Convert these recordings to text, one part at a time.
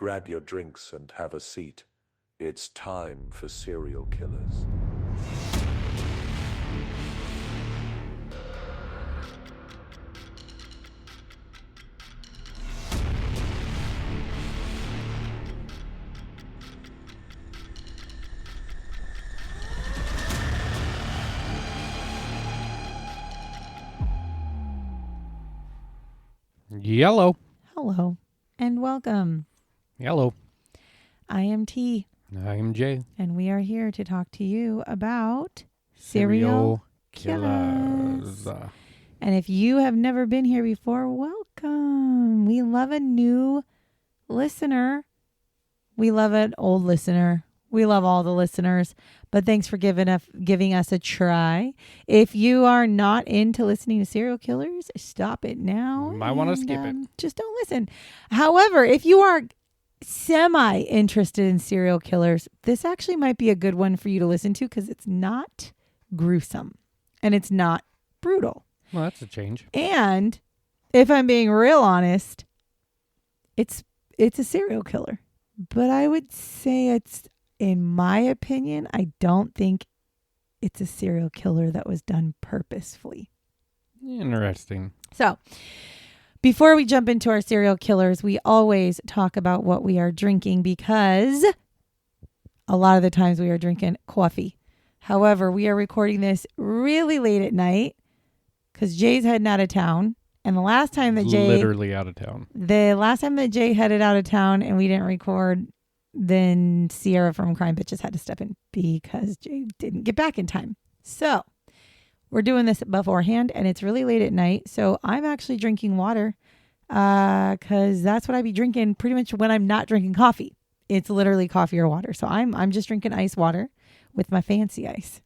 grab your drinks and have a seat. It's time for serial killers. Yellow. Hello and welcome. Yellow. I am T, I am Jay. and we are here to talk to you about serial killers. And if you have never been here before, welcome. We love a new listener. We love an old listener. We love all the listeners, but thanks for giving us a try. If you are not into listening to serial killers, stop it now. Might want to skip it. Just don't listen. However, if you are semi-interested in serial killers, this actually might be a good one for you to listen to because it's not gruesome and it's not brutal. Well, that's a change. And if I'm being real honest, it's a serial killer. But I would say in my opinion, I don't think it's a serial killer that was done purposefully. Interesting. So, before we jump into our serial killers, we always talk about what we are drinking because a lot of the times we are drinking coffee. However, we are recording this really late at night because Jay's heading out of town. And the last time that literally out of town. The last time that Jay headed out of town and we didn't record, then Sierra from Crime Bitches had to step in because Jay didn't get back in time. So we're doing this beforehand and it's really late at night. So I'm actually drinking water because that's what I be drinking pretty much when I'm not drinking coffee. It's literally coffee or water. So I'm just drinking ice water with my fancy ice.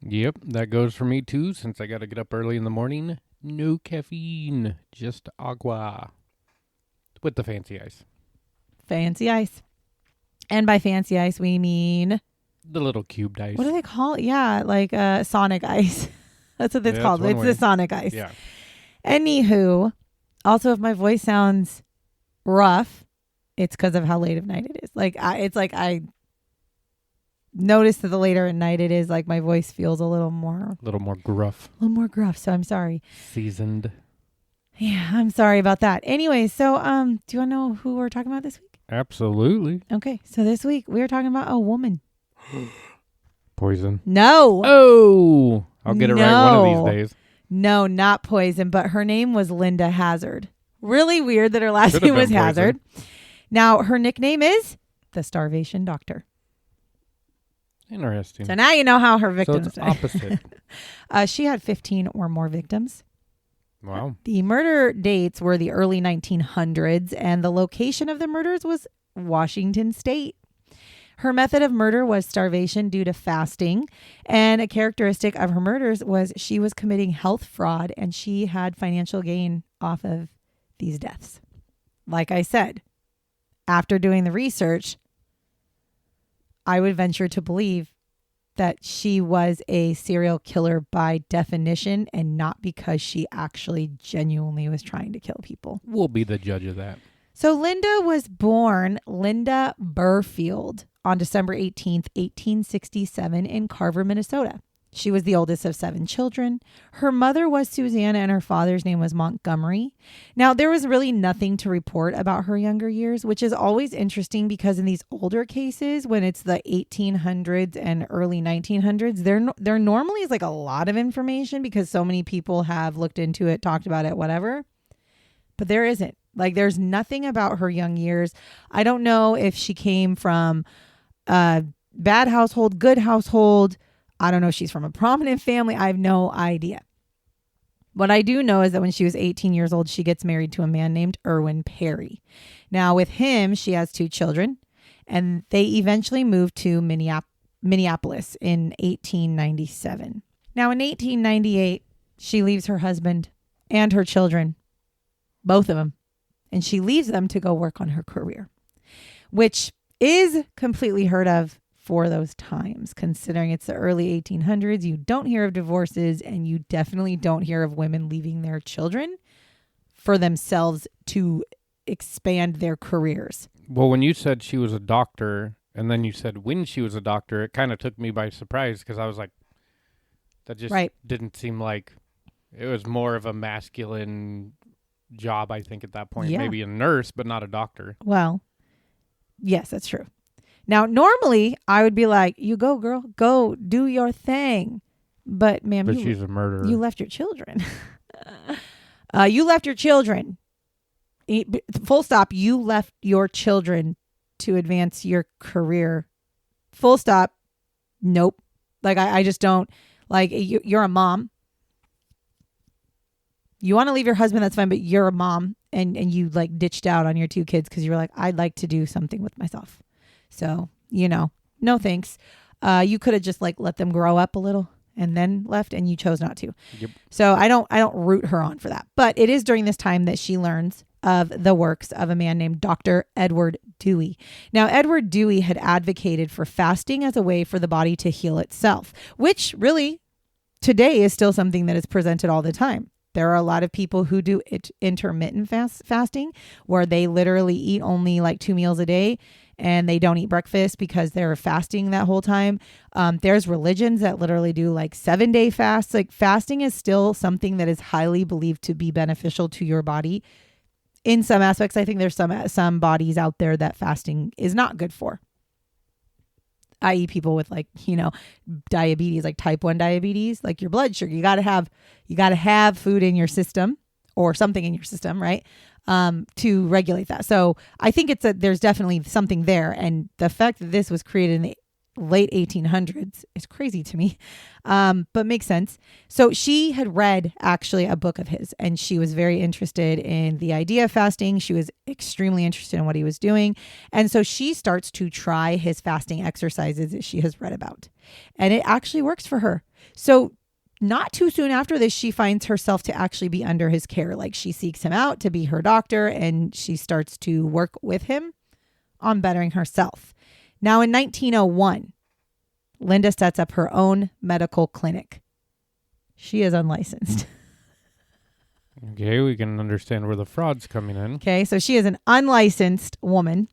Yep, that goes for me too since I got to get up early in the morning. No caffeine, just agua with the fancy ice. Fancy ice. And by fancy ice, we mean The little cubed ice. what do they call it? Yeah, like Sonic ice. That's what it's called. It's the Sonic ice. Yeah. Anywho, also if my voice sounds rough, it's because of how late of night it is. I notice that the later at night it is, like my voice feels a little more gruff. A little more gruff. So I'm sorry. Seasoned. Yeah, I'm sorry about that. Anyway, so do you want to know who we're talking about this week? Absolutely. Okay, so this week we're talking about a woman. Poison. No. Oh, I'll get it right one of these days. No, not poison, but her name was Linda Hazzard. Really weird that her last Could've name was been Hazzard. Now, her nickname is the Starvation Doctor. Interesting. So now you know how her victims So it's opposite. she had 15 or more victims. Wow. The murder dates were the early 1900s, and the location of the murders was Washington State. Her method of murder was starvation due to fasting, and a characteristic of her murders was she was committing health fraud, and she had financial gain off of these deaths. Like I said, after doing the research, I would venture to believe that she was a serial killer by definition and not because she actually genuinely was trying to kill people. We'll be the judge of that. So Linda was born Linda Burfield on December 18th, 1867 in Carver, Minnesota. She was the oldest of 7 children. Her mother was Susanna and her father's name was Montgomery. Now, there was really nothing to report about her younger years, which is always interesting because in these older cases, when it's the 1800s and early 1900s, there normally is like a lot of information because so many people have looked into it, talked about it, whatever. But there isn't. Like, there's nothing about her young years. I don't know if she came from a bad household, good household. I don't know if she's from a prominent family. I have no idea. What I do know is that when she was 18 years old, she gets married to a man named Irwin Perry. Now, with him, she has 2 children, and they eventually moved to Minneapolis in 1897. Now, in 1898, she leaves her husband and her children, both of them, and she leaves them to go work on her career, which is completely heard of for those times. Considering it's the early 1800s, you don't hear of divorces, and you definitely don't hear of women leaving their children for themselves to expand their careers. Well, when you said she was a doctor, and then you said when she was a doctor, it kind of took me by surprise because I was like, that just didn't seem like it was more of a masculine job, I think, at that point. Yeah. Maybe a nurse, but not a doctor. Well, yes, that's true. Now, normally I would be like, you go, girl, go do your thing. But, ma'am, But she's a murderer. You left your children. You left your children. Full stop. You left your children to advance your career. Full stop. Nope. Like, I just don't. Like, you're a mom. You want to leave your husband, that's fine, but you're a mom. And you, like, ditched out on your two kids because you were like, I'd like to do something with myself. So, no thanks. You could have just, like, let them grow up a little and then left, and you chose not to. Yep. So I don't root her on for that. But it is during this time that she learns of the works of a man named Dr. Edward Dewey. Now, Edward Dewey had advocated for fasting as a way for the body to heal itself, which really today is still something that is presented all the time. There are a lot of people who do intermittent fasting, where they literally eat only like 2 meals a day and they don't eat breakfast because they're fasting that whole time. There's religions that literally do like 7-day fasts. Like, fasting is still something that is highly believed to be beneficial to your body. In some aspects, I think there's some bodies out there that fasting is not good for. I.e. people with like, diabetes, like type 1 diabetes, like your blood sugar. You got to have food in your system or something in your system, right? To regulate that. So I think there's definitely something there. And the fact that this was created in the late 1800s is crazy to me, but makes sense. So she had read actually a book of his, and she was very interested in the idea of fasting. She was extremely interested in what he was doing. And so she starts to try his fasting exercises that she has read about. And it actually works for her. So not too soon after this, she finds herself to actually be under his care. Like, she seeks him out to be her doctor, and she starts to work with him on bettering herself. Now, in 1901, Linda sets up her own medical clinic. She is unlicensed. Okay, we can understand where the fraud's coming in. Okay, so she is an unlicensed woman.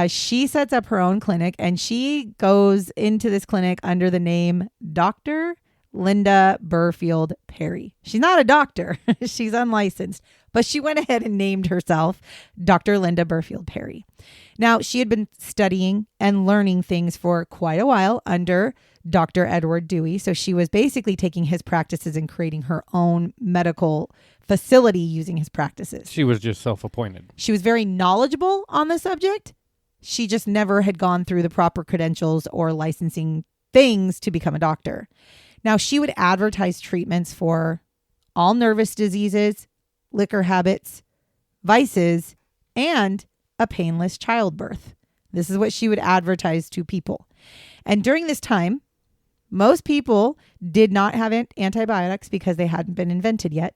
She sets up her own clinic, and she goes into this clinic under the name Dr. Linda Burfield Perry. She's not a doctor. She's unlicensed, but she went ahead and named herself Dr. Linda Burfield Perry. Now, she had been studying and learning things for quite a while under Dr. Edward Dewey. So she was basically taking his practices and creating her own medical facility using his practices. She was just self-appointed. She was very knowledgeable on the subject. She just never had gone through the proper credentials or licensing things to become a doctor. Now, she would advertise treatments for all nervous diseases, liquor habits, vices, and a painless childbirth. This is what she would advertise to people. And during this time, most people did not have antibiotics because they hadn't been invented yet.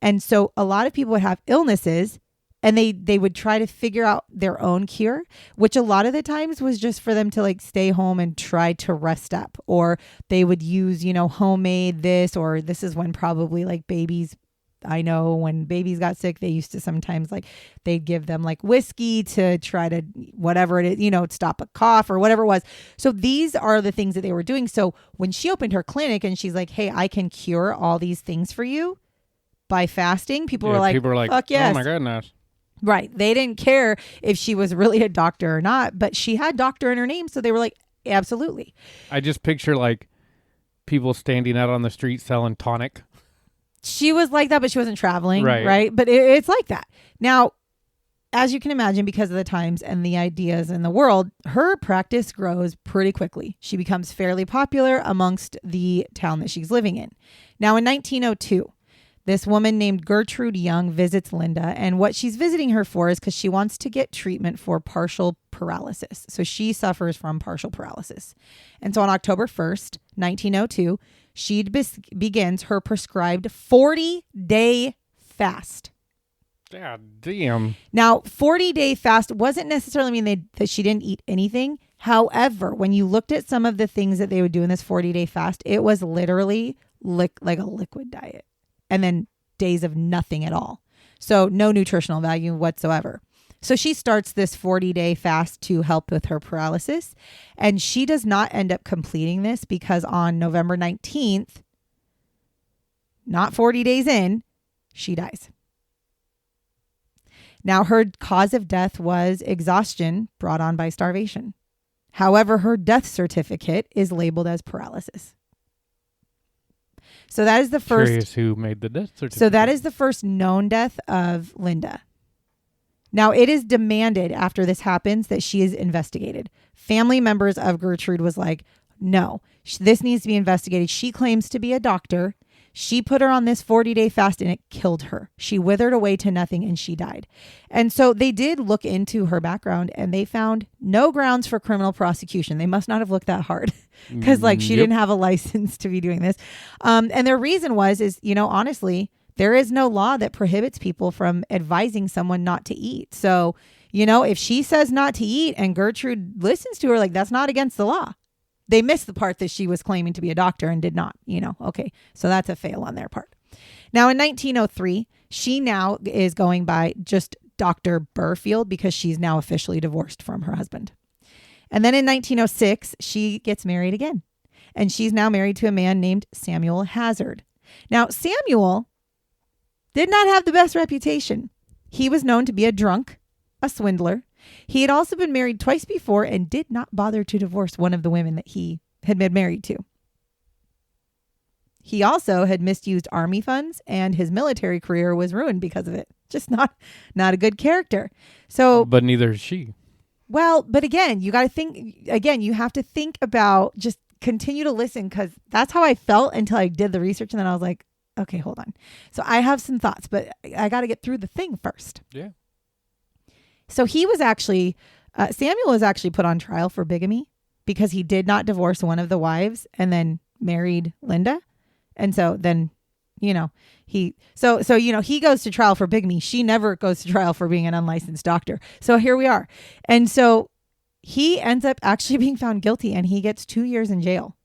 And so a lot of people would have illnesses, and they would try to figure out their own cure, which a lot of the times was just for them to like stay home and try to rest up. Or they would use, homemade this, or this is when probably like babies, I know when babies got sick, they used to sometimes like they'd give them like whiskey to try to whatever it is, stop a cough or whatever it was. So these are the things that they were doing. So when she opened her clinic and she's like, hey, I can cure all these things for you by fasting, people were like, fuck yes. Oh my goodness. Right. They didn't care if she was really a doctor or not, but she had doctor in her name. So they were like, absolutely. I just picture like people standing out on the street selling tonic. She was like that, but she wasn't traveling. Right. But it's like that. Now, as you can imagine, because of the times and the ideas in the world, her practice grows pretty quickly. She becomes fairly popular amongst the town that she's living in. Now, in 1902, this woman named Gertrude Young visits Linda, and what she's visiting her for is because she wants to get treatment for partial paralysis. So she suffers from partial paralysis. And so on October 1st, 1902, she begins her prescribed 40-day fast. God damn. Now, 40-day fast wasn't necessarily mean that she didn't eat anything. However, when you looked at some of the things that they would do in this 40-day fast, it was literally like a liquid diet. And then days of nothing at all. So no nutritional value whatsoever. So she starts this 40-day fast to help with her paralysis. And she does not end up completing this because on November 19th, not 40 days in, she dies. Now, her cause of death was exhaustion brought on by starvation. However, her death certificate is labeled as paralysis. So that is the first. Curious who made the death certificate. So that is the first known death of Linda. Now, it is demanded after this happens that she is investigated. Family members of Gertrude was like, no, this needs to be investigated. She claims to be a doctor. She put her on this 40-day fast and it killed her. She withered away to nothing and she died. And so they did look into her background and they found no grounds for criminal prosecution. They must not have looked that hard because she didn't have a license to be doing this. And their reason is, honestly, there is no law that prohibits people from advising someone not to eat. So, if she says not to eat and Gertrude listens to her, that's not against the law. They missed the part that she was claiming to be a doctor and did not, Okay, so that's a fail on their part. Now, in 1903, she now is going by just Dr. Burfield because she's now officially divorced from her husband. And then in 1906, she gets married again. And she's now married to a man named Samuel Hazzard. Now, Samuel did not have the best reputation. He was known to be a drunk, a swindler. He had also been married twice before and did not bother to divorce one of the women that he had been married to. He also had misused army funds and his military career was ruined because of it. Just not a good character. So, but neither is she. Well, but again, you got to think, you have to think about, just continue to listen because that's how I felt until I did the research. And then I was like, okay, hold on. So I have some thoughts, but I got to get through the thing first. Yeah. So he was actually, Samuel was actually put on trial for bigamy because he did not divorce one of the wives and then married Linda. And so then, he goes to trial for bigamy. She never goes to trial for being an unlicensed doctor. So here we are. And so he ends up actually being found guilty and he gets 2 years in jail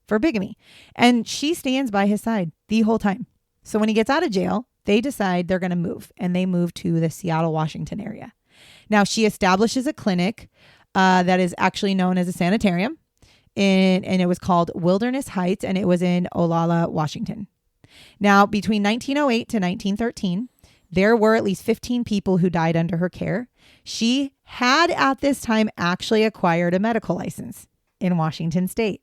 for bigamy. And she stands by his side the whole time. So when he gets out of jail, they decide they're going to move and they move to the Seattle, Washington area. Now, she establishes a clinic that is actually known as a sanitarium, and it was called Wilderness Heights, and it was in Olalla, Washington. Now, between 1908 to 1913, there were at least 15 people who died under her care. She had at this time actually acquired a medical license in Washington State.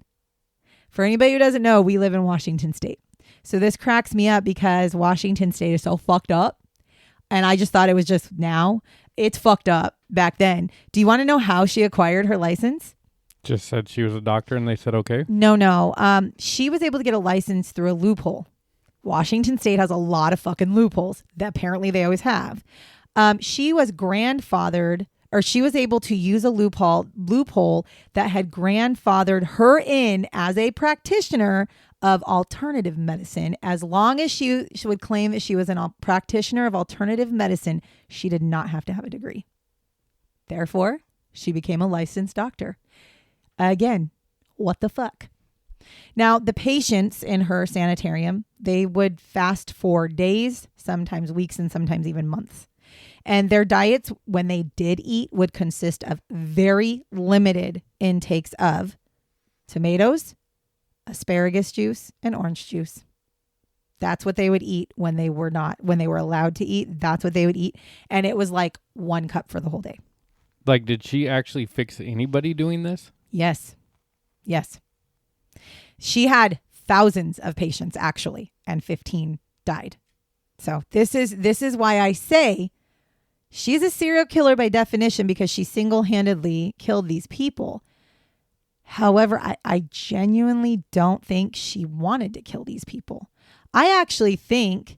For anybody who doesn't know, we live in Washington State. So this cracks me up because Washington State is so fucked up. And I just thought it was just now. It's fucked up back then. Do you want to know how she acquired her license? Just said she was a doctor and they said okay. No. She was able to get a license through a loophole. Washington State has a lot of fucking loopholes that apparently they always have. She was grandfathered, or she was able to use a loophole that had grandfathered her in as a practitioner of alternative medicine. As long as she would claim that she was a practitioner of alternative medicine, she did not have to have a degree. Therefore, she became a licensed doctor. Again, what the fuck? Now, the patients in her sanitarium, they would fast for days, sometimes weeks, and sometimes even months. And their diets, when they did eat, would consist of very limited intakes of tomatoes, asparagus juice, and orange juice. That's what they would eat when they were allowed to eat. That's what they would eat. And it was like 1 cup for the whole day. Like, did she actually fix anybody doing this? Yes. She had thousands of patients actually, and 15 died. So this is why I say she's a serial killer by definition, because she single-handedly killed these people. However, I genuinely don't think she wanted to kill these people. I actually think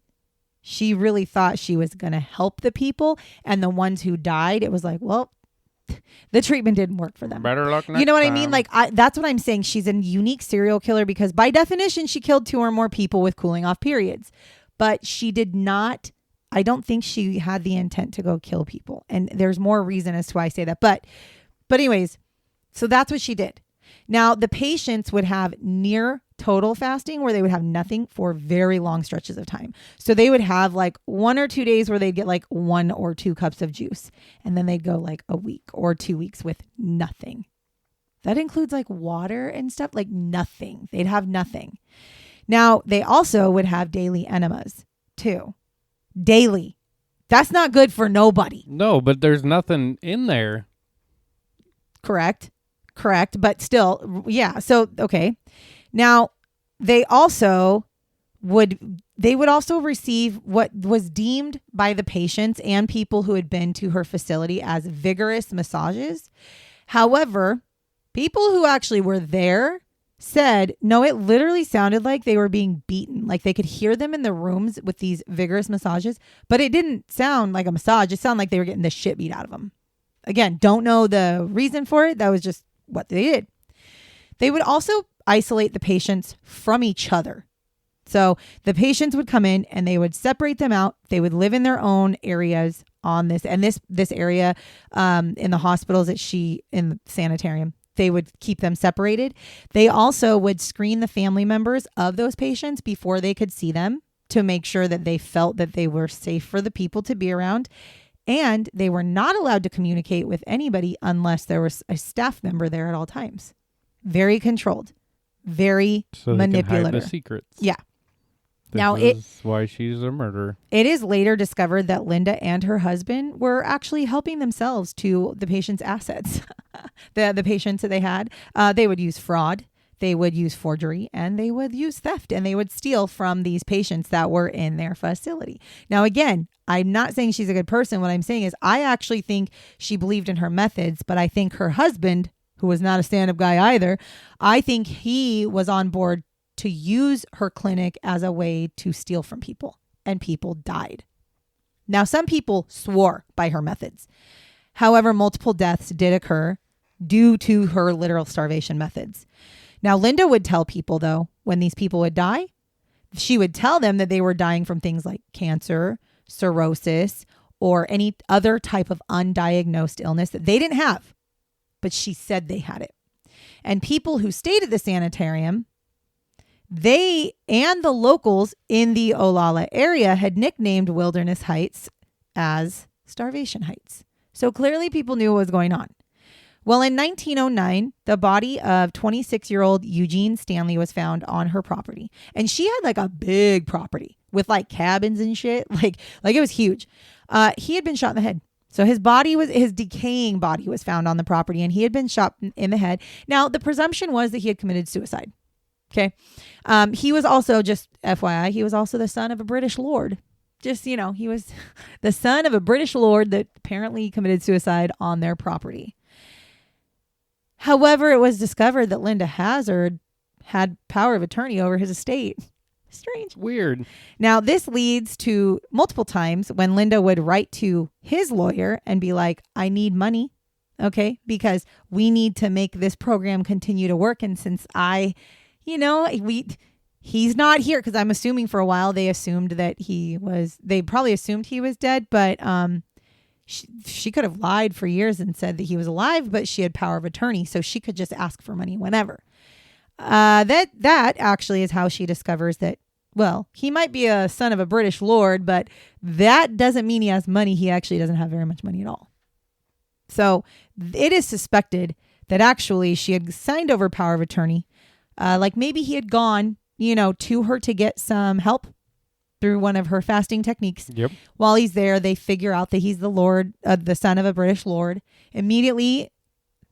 she really thought she was going to help the people, and the ones who died, it was like, well, the treatment didn't work for them. Better luck next You know what time. I mean? Like, that's what I'm saying. She's a unique serial killer because by definition, she killed 2 or more people with cooling off periods. But she did not, I don't think she had the intent to go kill people. And there's more reason as to why I say that. But anyways, so that's what she did. Now, the patients would have near total fasting where they would have nothing for very long stretches of time. So they would have like 1 or 2 days where they'd get like 1 or 2 cups of juice. And then they'd go like a week or 2 weeks with nothing. That includes like water and stuff, like nothing. They'd have nothing. Now, they also would have daily enemas too. Daily. That's not good for nobody. No, but there's nothing in there. Correct. But still, yeah. So, okay. Now, they would also receive what was deemed by the patients and people who had been to her facility as vigorous massages. However, people who actually were there said, no, it literally sounded like they were being beaten. Like they could hear them in the rooms with these vigorous massages, but it didn't sound like a massage. It sounded like they were getting the shit beat out of them. Again, don't know the reason for it. That was just what they did. They would also isolate the patients from each other. So the patients would come in and they would separate them out. They would live in their own areas on this. And this area in the hospitals in the sanitarium, they would keep them separated. They also would screen the family members of those patients before they could see them to make sure that they felt that they were safe for the people to be around. And they were not allowed to communicate with anybody unless there was a staff member there at all times. Very controlled, very manipulative. Can hide the secrets. Yeah. This is why she's a murderer. It is later discovered that Linda and her husband were actually helping themselves to the patient's assets. the patients that they had, they would use fraud, they would use forgery, and they would use theft, and they would steal from these patients that were in their facility. Now, again, I'm not saying she's a good person. What I'm saying is I actually think she believed in her methods, but I think her husband, who was not a stand-up guy either, I think he was on board to use her clinic as a way to steal from people, and people died. Now, some people swore by her methods. However, multiple deaths did occur due to her literal starvation methods. Now, Linda would tell people, though, when these people would die, she would tell them that they were dying from things like cancer, cirrhosis, or any other type of undiagnosed illness that they didn't have, but she said they had it. And people who stayed at the sanitarium, they and the locals in the Olalla area had nicknamed Wilderness Heights as Starvation Heights. So clearly people knew what was going on. Well, in 1909, the body of 26-year-old Eugene Stanley was found on her property. And she had like a big property with like cabins and shit. Like it was huge. He had been shot in the head. So his decaying body was found on the property, and he had been shot in the head. Now, the presumption was that he had committed suicide. Okay. He was also, just FYI, he was also the son of a British lord. Just, he was the son of a British lord that apparently committed suicide on their property. However, it was discovered that Linda Hazzard had power of attorney over his estate. Strange. Weird. Now, this leads to multiple times when Linda would write to his lawyer and be like, I need money. Okay. Because we need to make this program continue to work. And since he's not here, because I'm assuming for a while they assumed that they probably assumed he was dead, but she could have lied for years and said that he was alive, but she had power of attorney, so she could just ask for money whenever. That actually is how she discovers that, well, he might be a son of a British lord, but that doesn't mean he has money. He actually doesn't have very much money at all. So it is suspected that actually she had signed over power of attorney. Like maybe he had gone, to her to get some help through one of her fasting techniques. Yep. While he's there, they figure out that he's the son of a British lord. Immediately,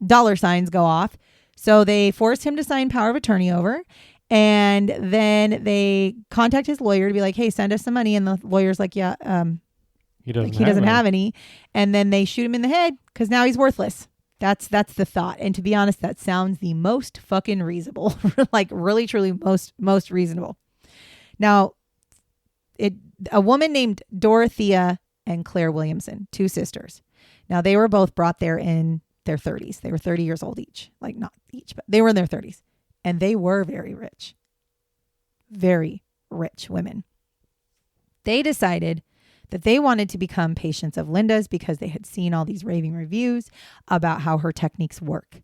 dollar signs go off. So they force him to sign power of attorney over. And then they contact his lawyer to be like, hey, send us some money. And the lawyer's like, yeah, he doesn't have any. And then they shoot him in the head because now he's worthless. That's the thought. And to be honest, that sounds the most fucking reasonable, like really, truly most reasonable. Now, a woman named Dorothea and Claire Williamson, 2 sisters. Now, they were both brought there in their 30s. They were 30 years old each. Like not each, but they were in their 30s. And they were very rich. Very rich women. They decided that they wanted to become patients of Linda's because they had seen all these raving reviews about how her techniques work.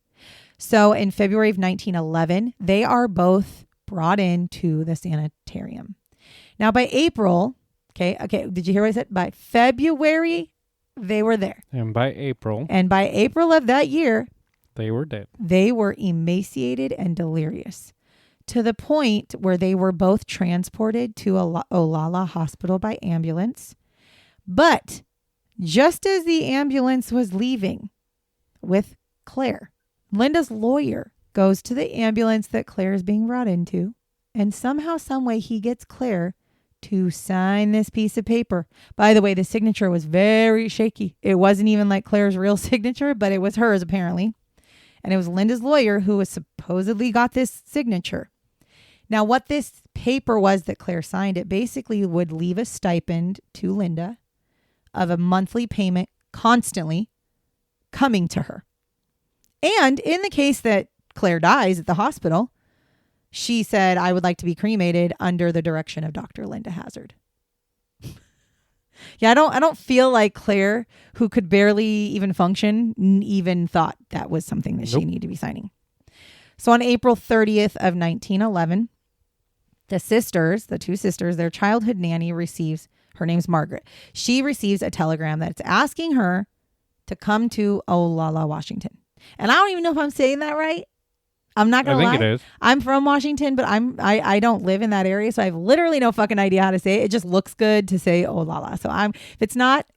So in February of 1911, they are both brought into the sanitarium. Now by April, okay, did you hear what I said? By February, they were there. And by April of that year, they were dead. They were emaciated and delirious to the point where they were both transported to Olalla Hospital by ambulance. But just as the ambulance was leaving with Claire, Linda's lawyer goes to the ambulance that Claire is being brought into, and somehow, some way, he gets Claire to sign this piece of paper. By the way, the signature was very shaky. It wasn't even like Claire's real signature, but it was hers apparently. And it was Linda's lawyer who was supposedly got this signature. Now, what this paper was that Claire signed, it basically would leave a stipend to Linda of a monthly payment constantly coming to her. And in the case that Claire dies at the hospital, she said, I would like to be cremated under the direction of Dr. Linda Hazzard. Yeah, I don't feel like Claire, who could barely even function, even thought that was something that she needed to be signing. So on April 30th of 1911, the two sisters, their childhood nanny receives, her name's Margaret. She receives a telegram that's asking her to come to Olalla, Washington. And I don't even know if I'm saying that right. I'm not gonna lie. I think it is. I'm from Washington, but I don't live in that area, so I have literally no fucking idea how to say it. It just looks good to say Olalla. So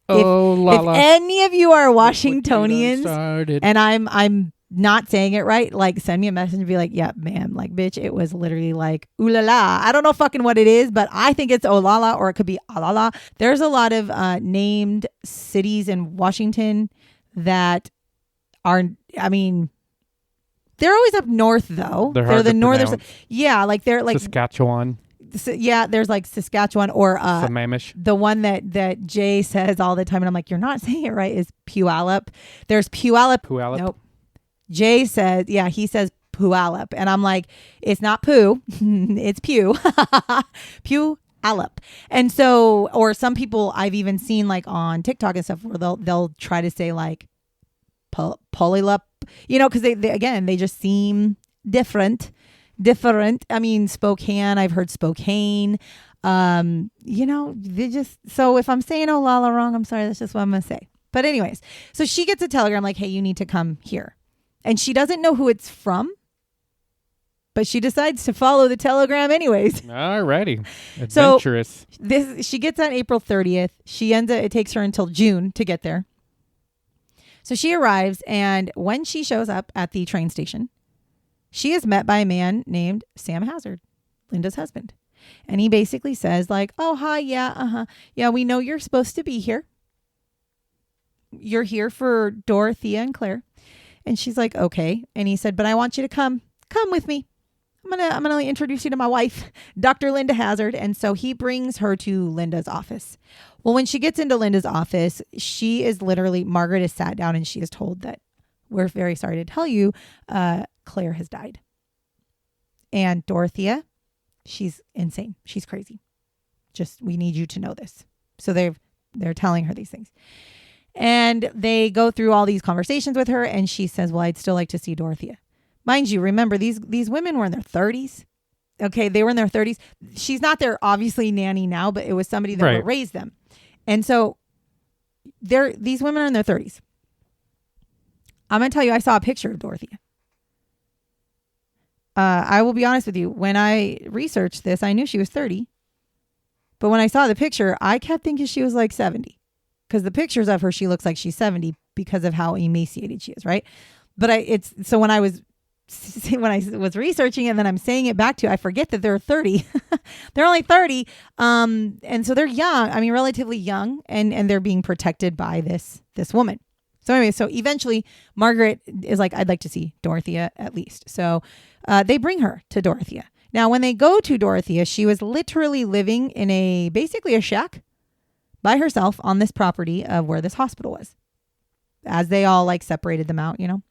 if any of you are Washingtonians and I'm not saying it right, like send me a message and be like, yeah, ma'am, like bitch, it was literally like Olalla. I don't know fucking what it is, but I think it's Olalla, or it could be Olalla. There's a lot of named cities in Washington that are, I mean, they're always up north though. They're the northern side. Yeah, like they're like Saskatchewan. Yeah, there's like Saskatchewan or Sammamish. The one that Jay says all the time, and I'm like, you're not saying it right, is Puyallup. There's Puyallup. Nope. Jay says, yeah, he says Puyallup, and I'm like, it's not Pooh, it's Pew. Puyallup. And so, or some people I've even seen like on TikTok and stuff where they'll try to say like Polylup, you know, because they just seem different. I mean, Spokane, I've heard Spokane. You know, they just, so if I'm saying Olalla wrong, I'm sorry, that's just what I'm gonna say. But anyways, so she gets a telegram like, hey, you need to come here. And she doesn't know who it's from, but she decides to follow the telegram anyways. Alrighty. Adventurous. So she gets on April 30th. It takes her until June to get there. So she arrives, and when she shows up at the train station, she is met by a man named Sam Hazzard, Linda's husband. And he basically says like, oh, hi, yeah, yeah, we know you're supposed to be here. You're here for Dorothea and Claire. And she's like, okay. And he said, but I want you to come with me. I'm gonna introduce you to my wife, Dr. Linda Hazzard. And so he brings her to Linda's office. Well, when she gets into Linda's office, Margaret is sat down and she is told that we're very sorry to tell you, Claire has died. And Dorothea, she's insane. She's crazy. We need you to know this. So they're telling her these things. And they go through all these conversations with her, and she says, well, I'd still like to see Dorothea. Mind you, remember, these women were in their 30s. Okay, they were in their 30s. She's not their, obviously, nanny now, but it was somebody that raised them. And so these women are in their 30s. I'm going to tell you, I saw a picture of Dorothea. I will be honest with you. When I researched this, I knew she was 30. But when I saw the picture, I kept thinking she was like 70. Because the pictures of her, she looks like she's 70 because of how emaciated she is, right? But when I was researching it, and then I'm saying it back to you, I forget that they're 30. They're only 30. And so they're young. I mean, relatively young, and they're being protected by this woman. So anyway, so eventually Margaret is like, I'd like to see Dorothea at least. So they bring her to Dorothea. Now, when they go to Dorothea, she was literally living in basically a shack by herself on this property of where this hospital was, as they all like separated them out, you know.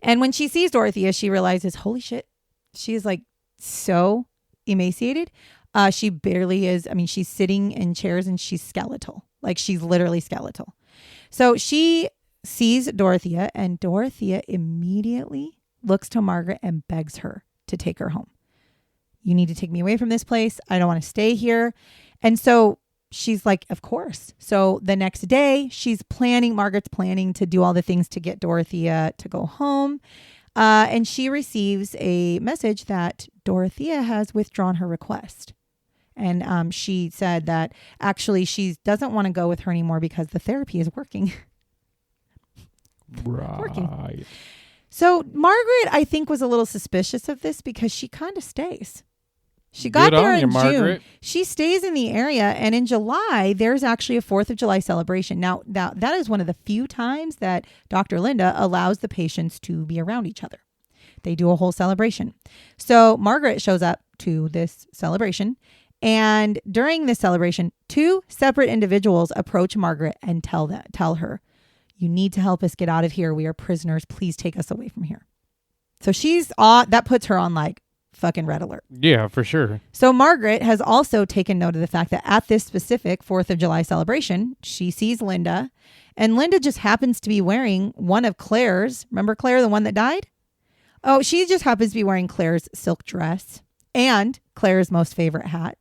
And when she sees Dorothea, she realizes, holy shit, she is like so emaciated. She barely is. I mean, she's sitting in chairs and she's skeletal. Like she's literally skeletal. So she sees Dorothea, and Dorothea immediately looks to Margaret and begs her to take her home. You need to take me away from this place. I don't want to stay here. And so she's like, of course. So the next day, Margaret's planning to do all the things to get Dorothea to go home. And she receives a message that Dorothea has withdrawn her request. And she said that actually she doesn't want to go with her anymore because the therapy is working. Right. So Margaret, I think, was a little suspicious of this because she kind of stays. She got there in June. She stays in the area. And in July, there's actually a 4th of July celebration. Now, that is one of the few times that Dr. Linda allows the patients to be around each other. They do a whole celebration. So Margaret shows up to this celebration. And during this celebration, 2 separate individuals approach Margaret and tell her, you need to help us get out of here. We are prisoners. Please take us away from here. So that puts her on like fucking red alert. Yeah, for sure. So Margaret has also taken note of the fact that at this specific 4th of July celebration, she sees Linda, and Linda just happens to be wearing one of Claire's. Remember Claire, the one that died? Oh, she just happens to be wearing Claire's silk dress and Claire's most favorite hat.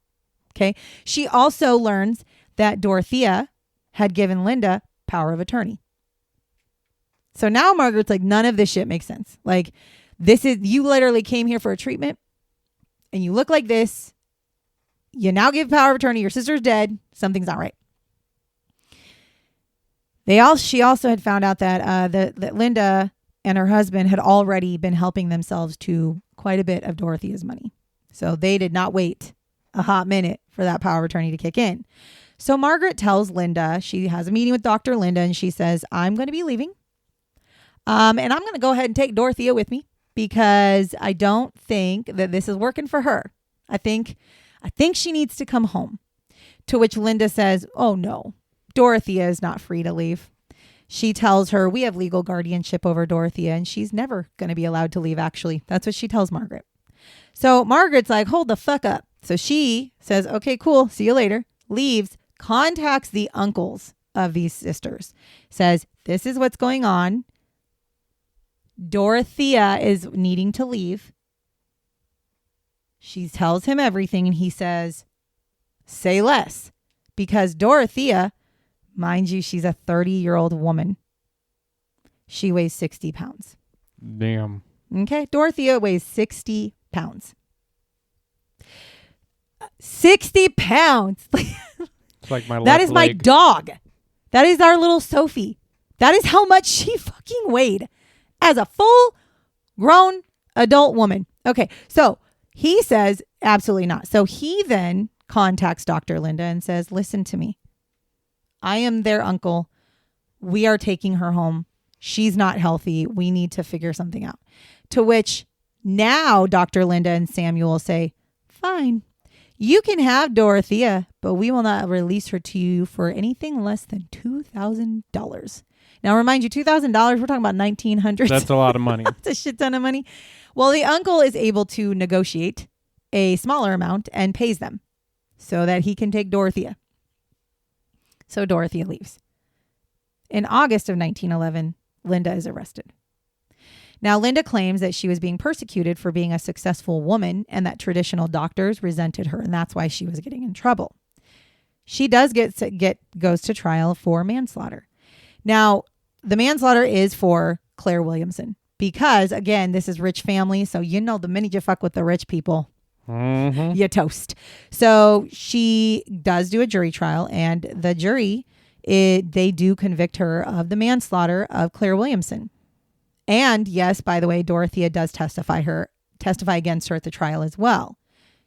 Okay. She also learns that Dorothea had given Linda power of attorney. So now Margaret's like, none of this shit makes sense. Like, you literally came here for a treatment and you look like this. You now give power of attorney. Your sister's dead. Something's not right. She also had found out that that Linda and her husband had already been helping themselves to quite a bit of Dorothea's money. So they did not wait a hot minute for that power of attorney to kick in. So Margaret tells Linda, she has a meeting with Dr. Linda, and she says, I'm going to be leaving. And I'm going to go ahead and take Dorothea with me because I don't think that this is working for her. I think she needs to come home. To which Linda says, oh no, Dorothea is not free to leave. She tells her, we have legal guardianship over Dorothea and she's never going to be allowed to leave, actually. That's what she tells Margaret. So Margaret's like, hold the fuck up. So she says, okay, cool. See you later. Leaves, contacts the uncles of these sisters, says, this is what's going on. Dorothea is needing to leave. She tells him everything and he says, say less. Because Dorothea, mind you, she's a 30-year-old woman. She weighs 60 pounds. Damn. Okay. Dorothea weighs 60 pounds. 60 pounds. It's like my that is my leg. dog. That is our little Sophie. That is how much she fucking weighed as a full grown adult woman. Okay. So he says, absolutely not. So he then contacts Dr. Linda and says, listen to me. I am their uncle. We are taking her home. She's not healthy. We need to figure something out. To which now Dr. Linda and Samuel say, fine. You can have Dorothea, but we will not release her to you for anything less than $2,000. Now, remind you, $2,000, we're talking about 1900s. That's a lot of money. That's a shit ton of money. Well, the uncle is able to negotiate a smaller amount and pays them so that he can take Dorothea. So Dorothea leaves. In August of 1911, Linda is arrested. Now, Linda claims that she was being persecuted for being a successful woman and that traditional doctors resented her, and that's why she was getting in trouble. She does goes to trial for manslaughter. Now, the manslaughter is for Claire Williamson because, again, this is rich family, so you know the minute you fuck with the rich people, you toast. So she does do a jury trial, and the jury, they do convict her of the manslaughter of Claire Williamson. And yes, by the way, Dorothea does testify against her at the trial as well.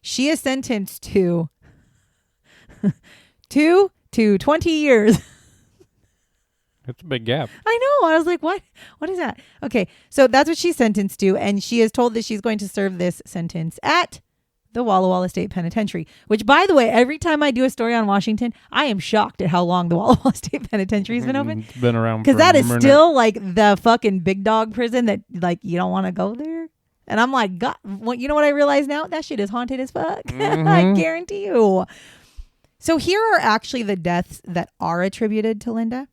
She is sentenced to 2 to 20 years. That's a big gap. I know. I was like, what? What is that? Okay. So that's what she's sentenced to. And she is told that she's going to serve this sentence at the Walla Walla State Penitentiary, which, by the way, every time I do a story on Washington, I am shocked at how long the Walla Walla State Penitentiary has been open. It's been around because that is still like the fucking big dog prison that like you don't want to go there. And I'm like, God, you know what I realize now? That shit is haunted as fuck. I guarantee you. So here are actually the deaths that are attributed to Linda.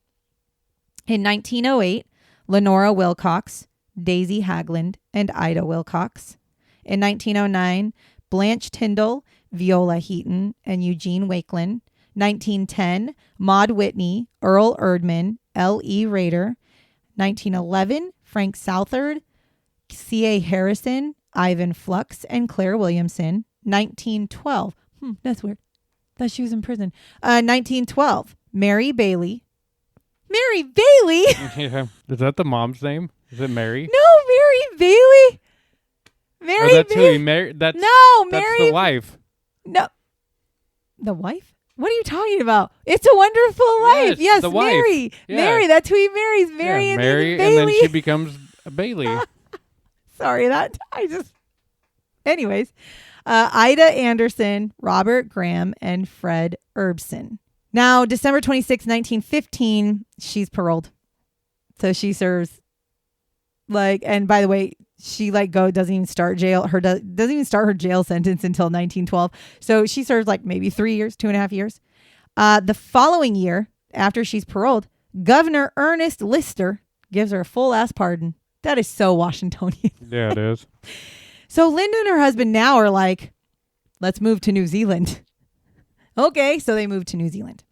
In 1908, Lenora Wilcox, Daisy Hagland, and Ida Wilcox. In 1909, Blanche Tyndall, Viola Heaton, and Eugene Wakeland. 1910, Maud Whitney, Earl Erdman, L.E. Rader. 1911, Frank Southard, C.A. Harrison, Ivan Flux, and Claire Williamson. 1912, that's weird. Thought she was in prison. 1912, Mary Bailey. Mary Bailey? Yeah. Is that the mom's name? Is it Mary? No, Mary Bailey. Mary that's Bailey. who he married. That's Mary. That's the wife. No. The wife? What are you talking about? It's a Wonderful Life. Yes, the Mary. Wife. Yeah. Mary, that's who he marries. Mary and Mary, then Bailey. and then she becomes a Bailey. Sorry, Anyways, Ida Anderson, Robert Graham, and Fred Erbson. Now, December 26, 1915, she's paroled. So she serves and by the way, she doesn't even start doesn't even start her jail sentence until 1912. So she serves maybe 3 years, 2.5 years. The following year, after she's paroled, Governor Ernest Lister gives her a full ass pardon. That is so Washingtonian. Yeah, it is. So Linda and her husband now are like, let's move to New Zealand. Okay, so they moved to New Zealand.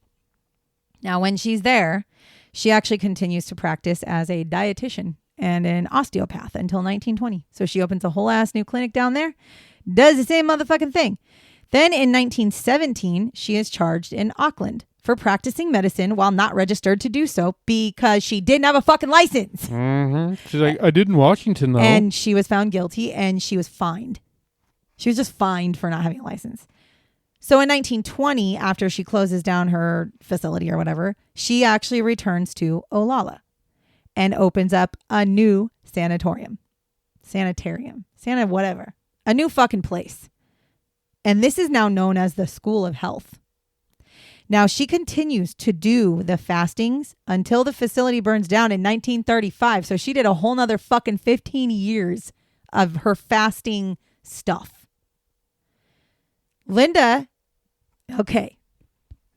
Now, when she's there, she actually continues to practice as a dietitian and an osteopath until 1920. So she opens a whole ass new clinic down there, does the same motherfucking thing. Then in 1917, she is charged in Auckland for practicing medicine while not registered to do so because she didn't have a fucking license. Mm-hmm. She's like, I did in Washington, though. And she was found guilty and she was fined. She was just fined for not having a license. So in 1920, after she closes down her facility or whatever, she actually returns to Olalla and opens up a new sanitarium, whatever, a new fucking place. And this is now known as the School of Health. Now, she continues to do the fastings until the facility burns down in 1935. So she did a whole nother fucking 15 years of her fasting stuff. Linda, okay,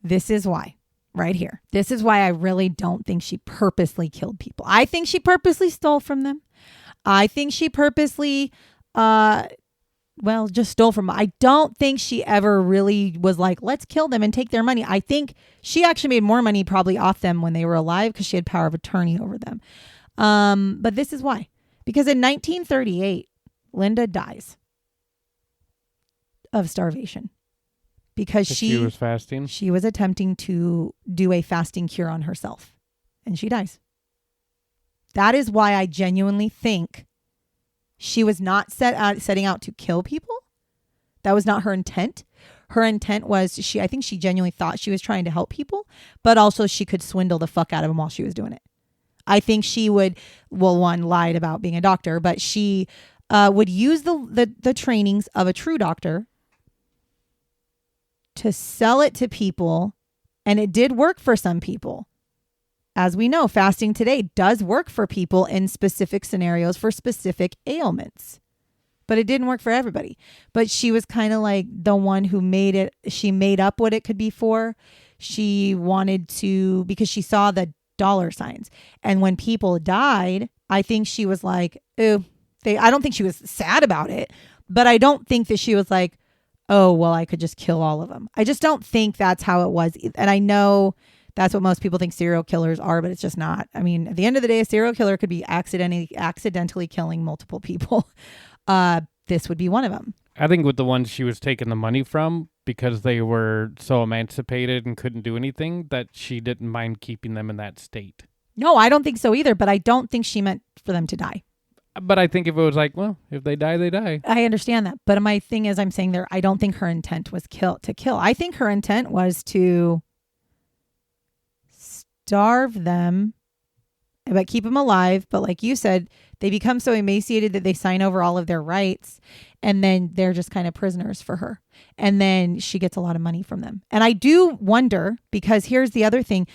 this is why, right here. This is why I really don't think she purposely killed people. I think she purposely stole from them. I think she purposely, just stole from them. I don't think she ever really was like, let's kill them and take their money. I think she actually made more money probably off them when they were alive because she had power of attorney over them. But this is why. Because in 1938, Linda dies of starvation because she was fasting. She was attempting to do a fasting cure on herself and she dies. That is why I genuinely think she was not setting out to kill people. That was not her intent. Her intent was I think she genuinely thought she was trying to help people, but also she could swindle the fuck out of them while she was doing it. I think she would, one, lied about being a doctor, but she would use the trainings of a true doctor to sell it to people. And it did work for some people. As we know, fasting today does work for people in specific scenarios for specific ailments. But it didn't work for everybody. But she was kind of like the one who made it. She made up what it could be for. She wanted to, because she saw the dollar signs. And when people died, I think she was like, ooh, I don't think she was sad about it. But I don't think that she was like, oh, well, I could just kill all of them. I just don't think that's how it was. And I know that's what most people think serial killers are, but it's just not. I mean, at the end of the day, a serial killer could be accidentally killing multiple people. This would be one of them. I think with the ones she was taking the money from, because they were so emancipated and couldn't do anything, that she didn't mind keeping them in that state. No, I don't think so either, but I don't think she meant for them to die. But I think if it was like, well, if they die, they die. I understand that. But my thing is, I'm saying there, I don't think her intent was to kill. I think her intent was to starve them, but keep them alive. But like you said, they become so emaciated that they sign over all of their rights. And then they're just kind of prisoners for her. And then she gets a lot of money from them. And I do wonder, because here's the other thing.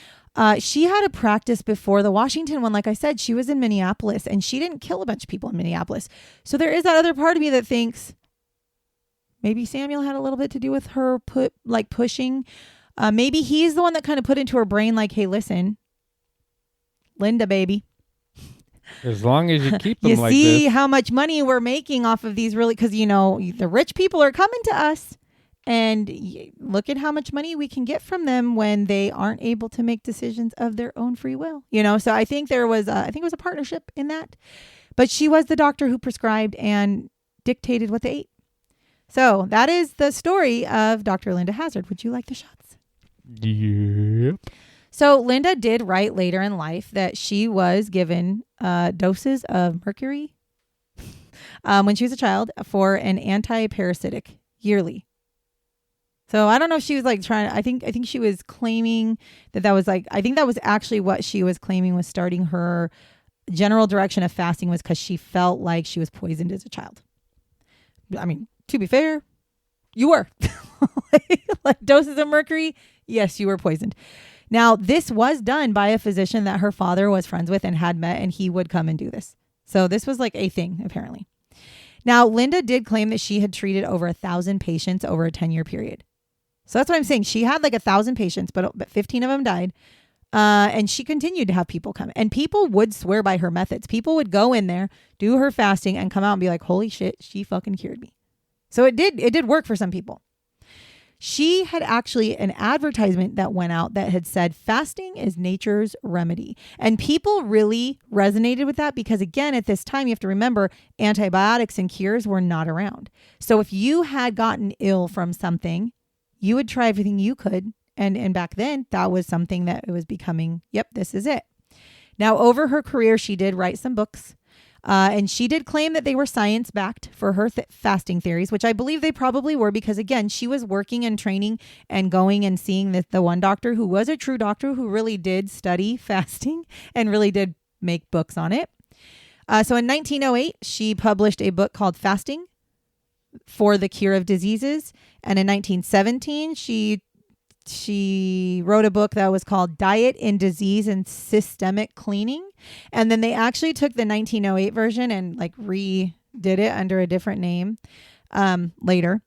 She had a practice before the Washington one. Like I said, she was in Minneapolis and she didn't kill a bunch of people in Minneapolis. So there is that other part of me that thinks maybe Samuel had a little bit to do with her pushing. Maybe he's the one that kind of put into her brain like, hey, listen, Linda, baby. As long as you keep them You like see this. how much money we're making off of these really, because, the rich people are coming to us. And look at how much money we can get from them when they aren't able to make decisions of their own free will. So I think it was a partnership in that. But she was the doctor who prescribed and dictated what they ate. So that is the story of Dr. Linda Hazzard. Would you like the shots? Yep. So Linda did write later in life that she was given doses of mercury when she was a child for an anti-parasitic yearly. So I don't know if she was like trying. I think she was claiming that was like. I think that was actually what she was claiming was starting her general direction of fasting was because she felt like she was poisoned as a child. I mean, to be fair, you were. Like doses of mercury. Yes, you were poisoned. Now, this was done by a physician that her father was friends with and had met, and he would come and do this. So this was like a thing, apparently. Now, Linda did claim that she had treated over 1,000 patients over a 10-year period. So that's what I'm saying. She had like 1,000 patients, but 15 of them died. And she continued to have people come. And people would swear by her methods. People would go in there, do her fasting, and come out and be like, holy shit, she fucking cured me. So it did work for some people. She had actually an advertisement that went out that had said, fasting is nature's remedy. And people really resonated with that because, again, at this time, you have to remember antibiotics and cures were not around. So if you had gotten ill from something, you would try everything you could. And back then, that was something that it was becoming, yep, this is it. Now, over her career, she did write some books. And she did claim that they were science-backed for her fasting theories, which I believe they probably were because, again, she was working and training and going and seeing the one doctor who was a true doctor who really did study fasting and really did make books on it. So in 1908, she published a book called Fasting for the Cure of Diseases. And in 1917, she wrote a book that was called Diet in Disease and Systemic Cleaning. And then they actually took the 1908 version and like redid it under a different name later.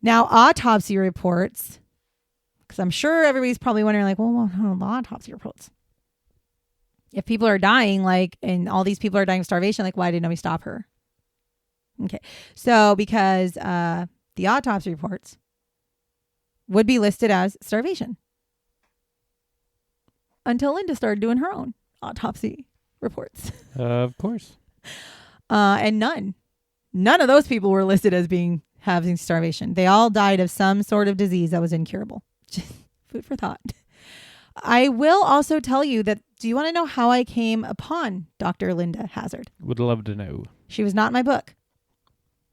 Now, autopsy reports, because I'm sure everybody's probably wondering like, well, autopsy reports. If people are dying, like, and all these people are dying of starvation, like, why didn't nobody stop her? Okay. So because the autopsy reports would be listed as starvation until Linda started doing her own autopsy reports. Of course. And none of those people were listed as having starvation. They all died of some sort of disease that was incurable. Just food for thought. I will also tell you that, do you want to know how I came upon Dr. Linda Hazzard? Would love to know. She was not in my book.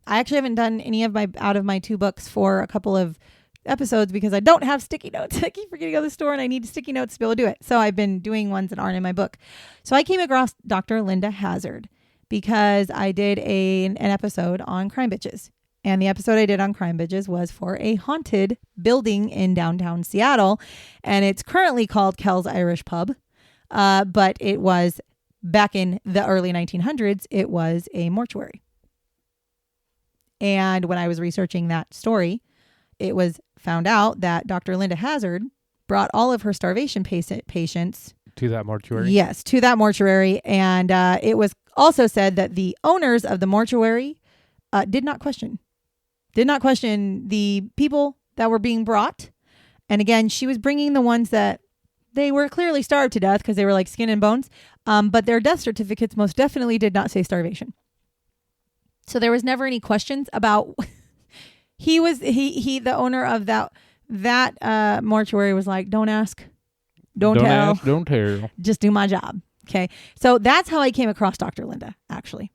I actually haven't done any of out of my 2 books for a couple of episodes because I don't have sticky notes. I keep forgetting to go to the store and I need sticky notes to be able to do it. So I've been doing ones that aren't in my book. So I came across Dr. Linda Hazzard because I did an episode on crime bitches. And the episode I did on crime bitches was for a haunted building in downtown Seattle. And it's currently called Kel's Irish Pub. But it was back in the early 1900s, it was a mortuary. And when I was researching that story, it was found out that Dr. Linda Hazzard brought all of her starvation patients to that mortuary. Yes, to that mortuary. And it was also said that the owners of the mortuary did not question the people that were being brought. And again, she was bringing the ones that they were clearly starved to death because they were like skin and bones. But their death certificates most definitely did not say starvation. So there was never any questions about the owner of that mortuary was like, don't ask, don't tell. Ask, don't tell. Just do my job. Okay. So that's how I came across Dr. Linda, actually.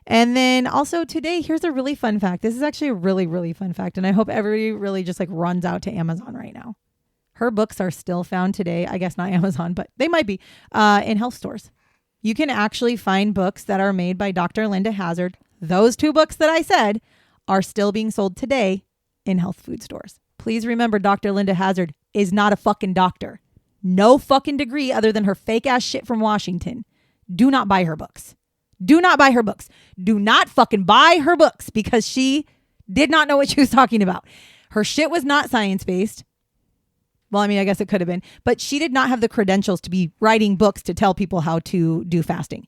And then also today, here's a really fun fact. This is actually a really, really fun fact. And I hope everybody really just like runs out to Amazon right now. Her books are still found today. I guess not Amazon, but they might be in health stores. You can actually find books that are made by Dr. Linda Hazzard. Those 2 books that I said are still being sold today in health food stores. Please remember, Dr. Linda Hazzard is not a fucking doctor. No fucking degree other than her fake ass shit from Washington. Do not buy her books. Do not buy her books. Do not fucking buy her books because she did not know what she was talking about. Her shit was not science-based. Well, I mean, I guess it could have been, but she did not have the credentials to be writing books to tell people how to do fasting.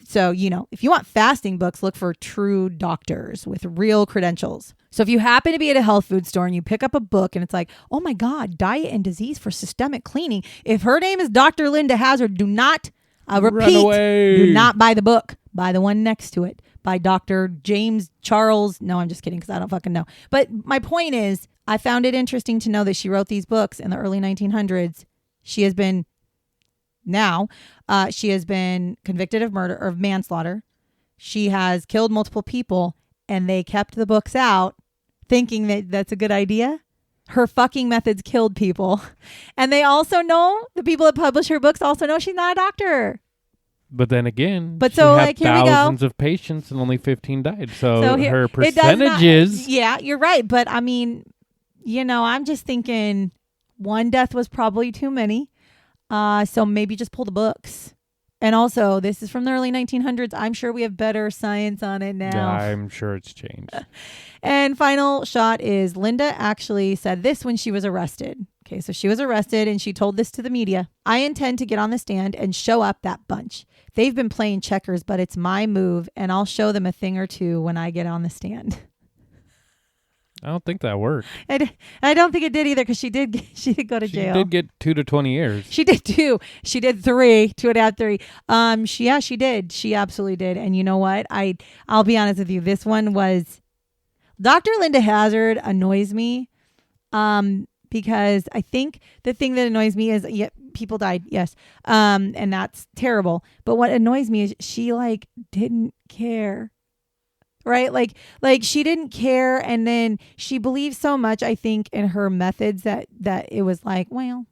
So, if you want fasting books, look for true doctors with real credentials. So if you happen to be at a health food store and you pick up a book and it's like, oh my God, diet and disease for systemic cleaning. If her name is Dr. Linda Hazzard, do not, do not buy the book. Buy the one next to it by Dr. James Charles. No, I'm just kidding because I don't fucking know. But my point is, I found it interesting to know that she wrote these books in the early 1900s. She has been convicted of murder or of manslaughter. She has killed multiple people, and they kept the books out thinking that that's a good idea. Her fucking methods killed people. And they also know, the people that publish her books also know she's not a doctor. But then again, she had here we go. Thousands of patients and only 15 died. So her percentages. Yeah, you're right. But I mean, I'm just thinking one death was probably too many. So maybe just pull the books. And also, this is from the early 1900s. I'm sure we have better science on it now. Yeah, I'm sure it's changed. And final shot is Linda actually said this when she was arrested. Okay, so she was arrested and she told this to the media. I intend to get on the stand and show up that bunch. They've been playing checkers, but it's my move, and I'll show them a thing or two when I get on the stand. I don't think that worked. I don't think it did either because she did go to jail. She did get 2 to 20 years. She did 2. She did 3, 2.5, 3. She did. She absolutely did. And you know what? I'll be honest with you. This one was Dr. Linda Hazzard annoys me. Because I think the thing that annoys me is people died. Yes. And that's terrible. But what annoys me is she didn't care. Right? Like she didn't care. And then she believed so much, I think, in her methods that it was like, well,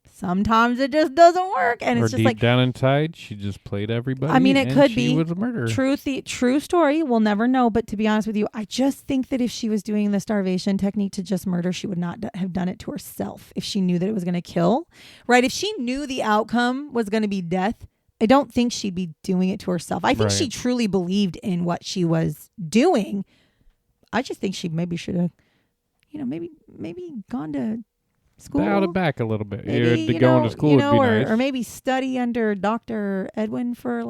sometimes it just doesn't work. And it's just deep down inside, she just played everybody. I mean, it could be. She was a murderer. True story. We'll never know. But to be honest with you, I just think that if she was doing the starvation technique to just murder, she would not have done it to herself if she knew that it was going to kill. Right? If she knew the outcome was going to be death, I don't think she'd be doing it to herself. I think she truly believed in what she was doing. I just think she maybe should have, maybe gone to school. Dialed it back a little bit. Maybe, going to school would be nice. Or maybe study under Dr. Edwin for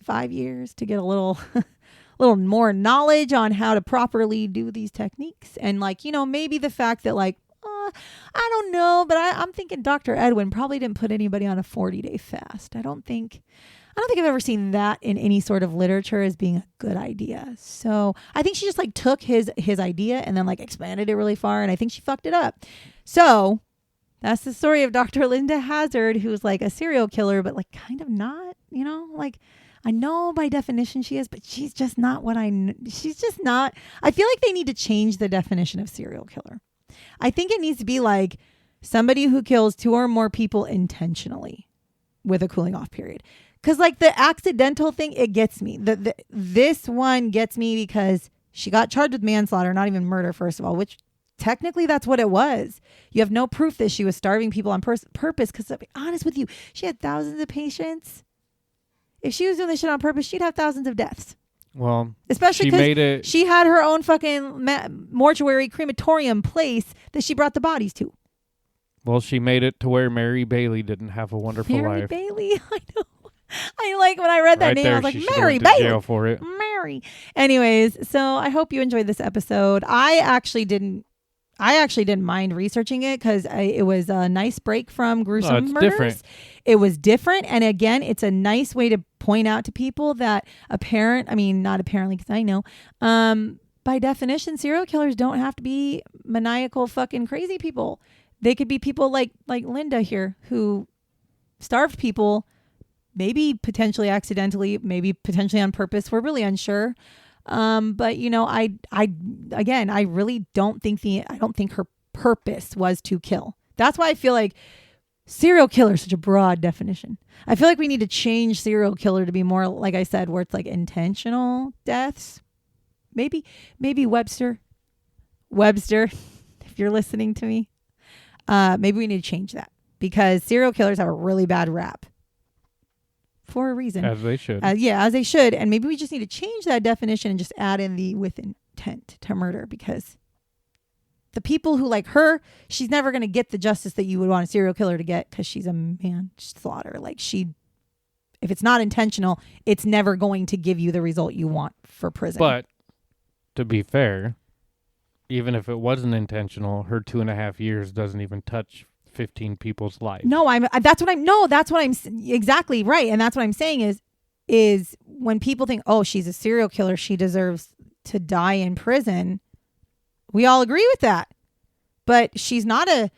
5 years to get a little more knowledge on how to properly do these techniques. And maybe the fact that I don't know, but I'm thinking Dr. Edwin probably didn't put anybody on a 40-day fast. I don't think I've ever seen that in any sort of literature as being a good idea. So I think she just took his idea and then expanded it really far. And I think she fucked it up. So that's the story of Dr. Linda Hazzard, who's a serial killer, but kind of not, I know by definition she is, but she's just not she's just not. I feel like they need to change the definition of serial killer. I think it needs to be somebody who kills 2 or more people intentionally with a cooling off period. Because the accidental thing, it gets me. This one gets me because she got charged with manslaughter, not even murder, first of all, which technically that's what it was. You have no proof that she was starving people on purpose. Because to be honest with you, she had thousands of patients. If she was doing this shit on purpose, she'd have thousands of deaths. Well, especially because she had her own fucking mortuary crematorium place that she brought the bodies to. Well, she made it to where Mary Bailey didn't have a wonderful life. Mary Bailey, I know. When I read that name, I was Mary Bailey. Jail for it. Mary. Anyways, so I hope you enjoyed this episode. I actually didn't mind researching it because it was a nice break from gruesome murders. Different. It was different. And again, it's a nice way to point out to people that not apparently because I know, by definition, serial killers don't have to be maniacal fucking crazy people. They could be people like Linda here who starved people, maybe potentially accidentally, maybe potentially on purpose. We're really unsure. But I really don't think her purpose was to kill. That's why I feel like serial killer is such a broad definition. I feel like we need to change serial killer to be more, like I said, where it's intentional deaths. Maybe Webster, if you're listening to me, maybe we need to change that because serial killers have a really bad rap. For a reason. As they should. As they should. And maybe we just need to change that definition and just add in the with intent to murder because The people who like her, she's never going to get the justice that you would want a serial killer to get because she's a manslaughter. Like if it's not intentional, it's never going to give you the result you want for prison. But to be fair, even if it wasn't intentional, her 2.5 years doesn't even touch 15 people's lives. No, that's what I'm exactly right. And that's what I'm saying is when people think, oh, she's a serial killer, she deserves to die in prison. We all agree with that. But she's not a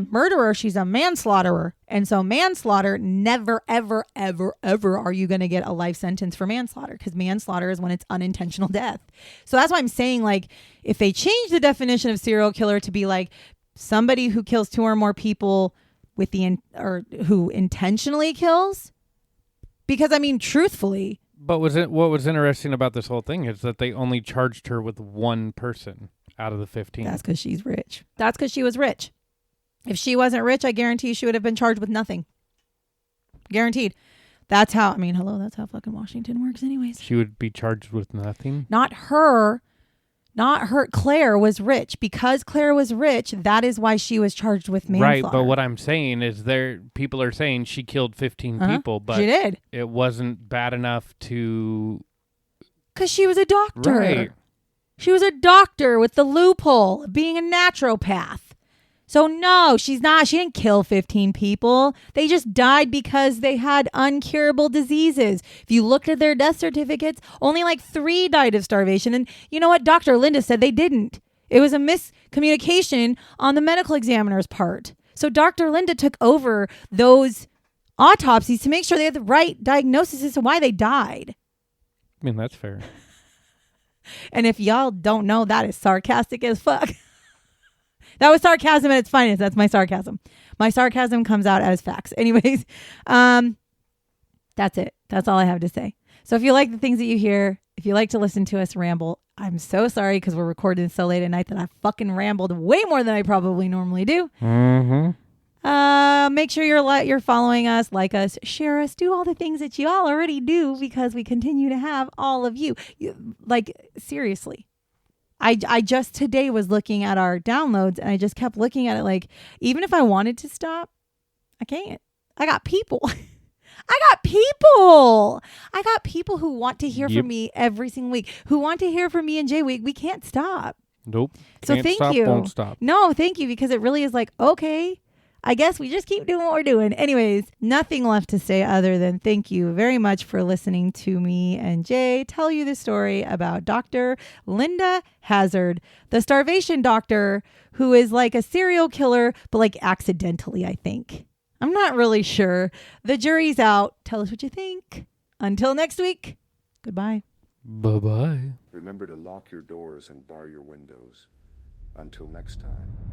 murderer, she's a manslaughterer. And so manslaughter, never, ever, ever, ever are you going to get a life sentence for manslaughter, because manslaughter is when it's unintentional death. So that's why I'm saying, like, if they change the definition of serial killer to be like somebody who kills 2 or more people with or who intentionally kills, because I mean, truthfully. But what was interesting about this whole thing is that they only charged her with 1 person out of the 15. That's because she's rich. That's because she was rich. If she wasn't rich, I guarantee she would have been charged with nothing. Guaranteed. That's how fucking Washington works anyways. She would be charged with nothing? Not her. Claire was rich. Because Claire was rich, that is why she was charged with manslaughter. Right, but what I'm saying is people are saying she killed 15 people, but she did. It wasn't bad enough to... Because she was a doctor. Right. She was a doctor with the loophole of being a naturopath. So no, she's not. She didn't kill 15 people. They just died because they had uncurable diseases. If you looked at their death certificates, only like 3 died of starvation. And you know what? Dr. Linda said they didn't. It was a miscommunication on the medical examiner's part. So Dr. Linda took over those autopsies to make sure they had the right diagnosis as to why they died. I mean, that's fair. And if y'all don't know, that is sarcastic as fuck. That was sarcasm at its finest. That's my sarcasm. My sarcasm comes out as facts. Anyways, that's it. That's all I have to say. So if you like the things that you hear, if you like to listen to us ramble, I'm so sorry because we're recording so late at night that I fucking rambled way more than I probably normally do. Mm-hmm. Make sure you're following us, like us, share us, do all the things that you all already do, because we continue to have all of you. Like, seriously. I just today was looking at our downloads and I just kept looking at it like, even if I wanted to stop, I can't. I got people. I got people who want to hear from me every single week, who want to hear from me and Jay. We can't stop. Nope. So thank you. Won't stop. No, thank you, because it really is like, okay, I guess we just keep doing what we're doing. Anyways, nothing left to say other than thank you very much for listening to me and Jay tell you the story about Dr. Linda Hazzard, the Starvation Doctor, who is like a serial killer, but like accidentally, I think. I'm not really sure. The jury's out. Tell us what you think. Until next week, goodbye. Bye-bye. Remember to lock your doors and bar your windows. Until next time.